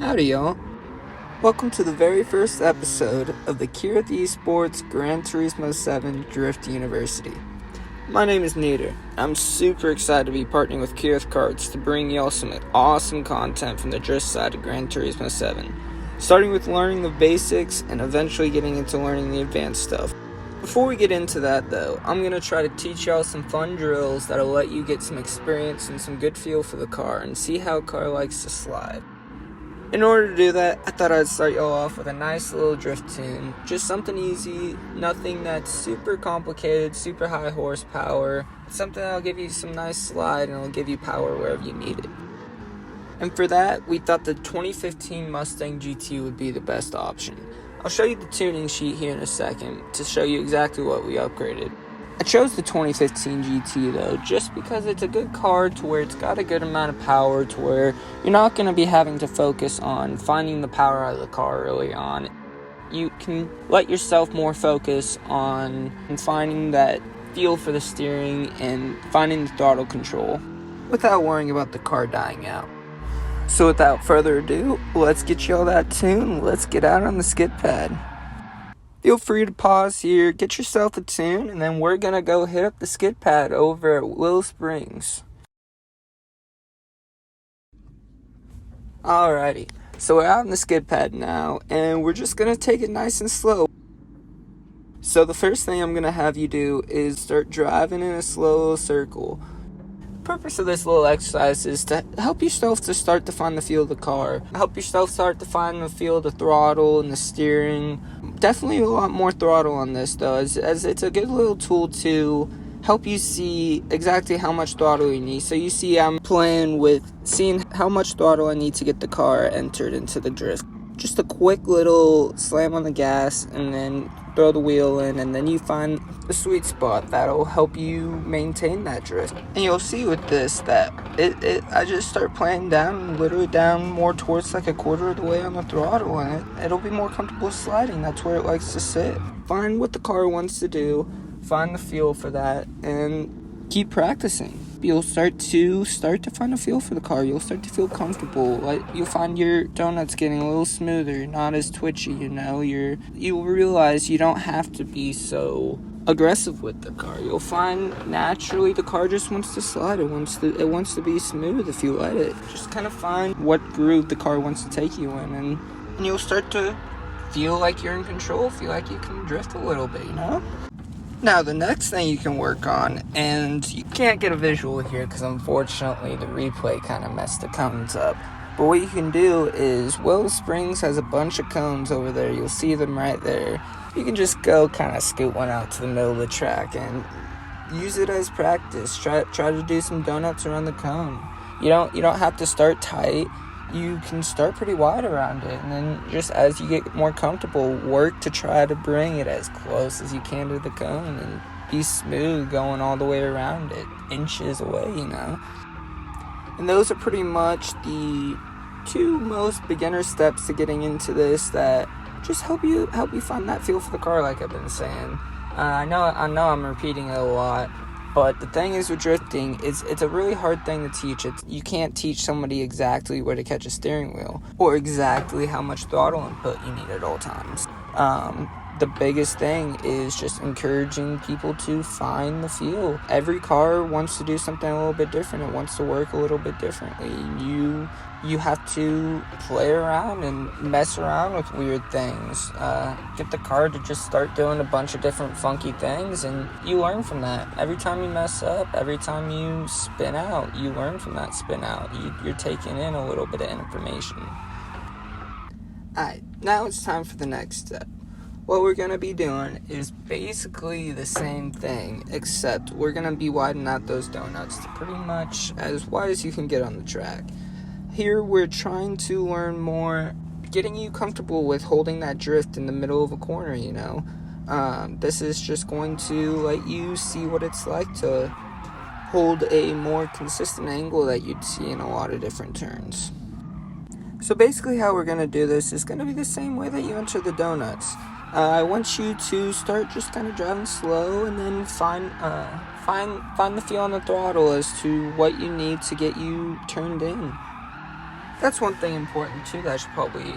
Howdy y'all. Welcome to the very first episode of the Kireth Esports Gran Turismo 7 Drift University. My name is Nader. I'm super excited to be partnering with Kireth Karts to bring y'all some awesome content from the drift side of Gran Turismo 7. Starting with learning the basics and eventually getting into learning the advanced stuff. Before we get into that though, I'm going to try to teach y'all some fun drills that'll let you get some experience and some good feel for the car and see how a car likes to slide. In order to do that, I thought I'd start y'all off with a nice little drift tune. Just something easy, nothing that's super complicated, super high horsepower. Something that'll give you some nice slide and it'll give you power wherever you need it. And for that, we thought the 2015 Mustang GT would be the best option. I'll show you the tuning sheet here in a second to show you exactly what we upgraded. I chose the 2015 GT though, just because it's a good car to where it's got a good amount of power to where you're not going to be having to focus on finding the power out of the car early on. You can let yourself more focus on finding that feel for the steering and finding the throttle control without worrying about the car dying out. So without further ado, let's get y'all that tune. Let's get out on the Skidpad. Feel free to pause here, get yourself a tune, and then we're going to go hit up the Skidpad over at Willow Springs. Alrighty, so we're out in the Skidpad now, and we're just going to take it nice and slow. So the first thing I'm going to have you do is start driving in a slow little circle. The purpose of this little exercise is to help yourself to start to find the feel of the car. Help yourself start to find the feel of the throttle and the steering. Definitely a lot more throttle on this though, as it's a good little tool to help you see exactly how much throttle you need. So you see I'm playing with seeing how much throttle I need to get the car entered into the drift. Just a quick little slam on the gas and then throw the wheel in, and then you find the sweet spot that'll help you maintain that drift. And you'll see with this that I just start playing down, literally down more towards like a quarter of the way on the throttle, and it'll be more comfortable sliding. That's where it likes to sit. Find what the car wants to do, find the feel for that, and keep practicing. You'll start to find a feel for the car. You'll start to feel comfortable. Like you'll find your donuts getting a little smoother, not as twitchy. You'll realize you don't have to be so aggressive with the car. You'll find naturally the car just wants to slide. It wants to be smooth if you let it. Just kind of find what groove the car wants to take you in, and you'll start to feel like you're in control. Feel like you can drift a little bit. Now, the next thing you can work on, and you can't get a visual here because unfortunately the replay kind of messed the cones up, but what you can do is Willow Springs has a bunch of cones over there. You'll see them right there. You can just go kind of scoot one out to the middle of the track and use it as practice. Try to do some donuts around the cone. You don't have to start tight. You can start pretty wide around it, and then just as you get more comfortable, work to try to bring it as close as you can to the cone and be smooth going all the way around it, inches away, And those are pretty much the two most beginner steps to getting into this that just help you find that feel for the car, like I've been saying. I know I'm repeating it a lot. But the thing is with drifting, it's a really hard thing to teach. You can't teach somebody exactly where to catch a steering wheel or exactly how much throttle input you need at all times. The biggest thing is just encouraging people to find the feel. Every car wants to do something a little bit different. It wants to work a little bit differently. You have to play around and mess around with weird things. Get the car to just start doing a bunch of different funky things, and you learn from that. Every time you mess up, every time you spin out, you learn from that spin out. You're taking in a little bit of information. Alright, now it's time for the next step. What we're going to be doing is basically the same thing, except we're going to be widening out those donuts to pretty much as wide as you can get on the track. Here we're trying to learn more, getting you comfortable with holding that drift in the middle of a corner, This is just going to let you see what it's like to hold a more consistent angle that you'd see in a lot of different turns. So basically how we're going to do this is going to be the same way that you enter the donuts. I want you to start just kind of driving slow and then find the feel on the throttle as to what you need to get you turned in. That's one thing important too that I should probably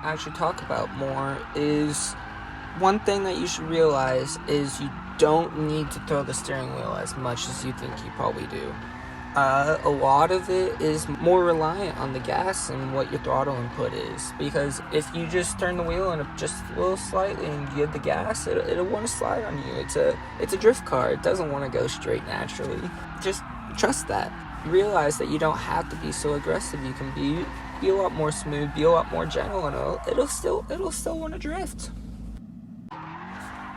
actually talk about more. Is one thing that you should realize is you don't need to throw the steering wheel as much as you think you probably do. A lot of it is more reliant on the gas and what your throttle input is, because if you just turn the wheel and just a little slightly and give the gas, it'll want to slide on you. It's a drift car. It doesn't want to go straight naturally. Just trust that. Realize that you don't have to be so aggressive. You can be a lot more smooth, be a lot more gentle, and it'll still want to drift.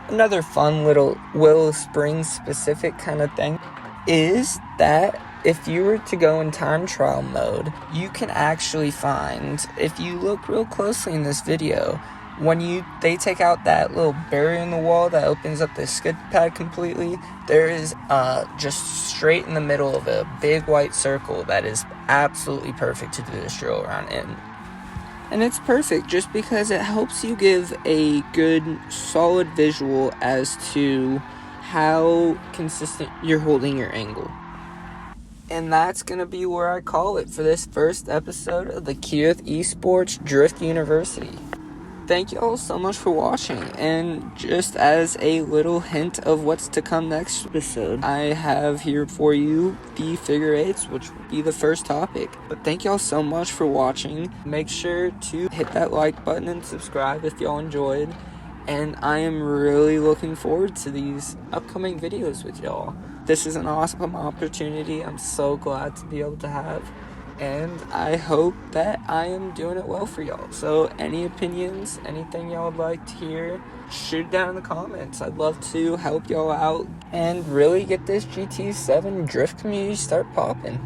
Another fun little wheel spring specific kind of thing is that if you were to go in time trial mode, you can actually find, if you look real closely in this video, when they take out that little barrier in the wall that opens up the skid pad completely, there is just straight in the middle of a big white circle that is absolutely perfect to do this drill around in. And it's perfect just because it helps you give a good, solid visual as to how consistent you're holding your angle. And that's going to be where I call it for this first episode of the Kireth Esports Drift University. Thank you all so much for watching, and just as a little hint of what's to come next episode, I have here for you the figure eights, which will be the first topic. But thank y'all so much for watching. Make sure to hit that like button and subscribe if y'all enjoyed, and I am really looking forward to these upcoming videos with y'all. This is an awesome opportunity I'm so glad to be able to have, and I hope that I am doing it well for y'all. So any opinions, anything y'all would like to hear, shoot down in the comments. I'd love to help y'all out and really get this GT7 drift community start popping.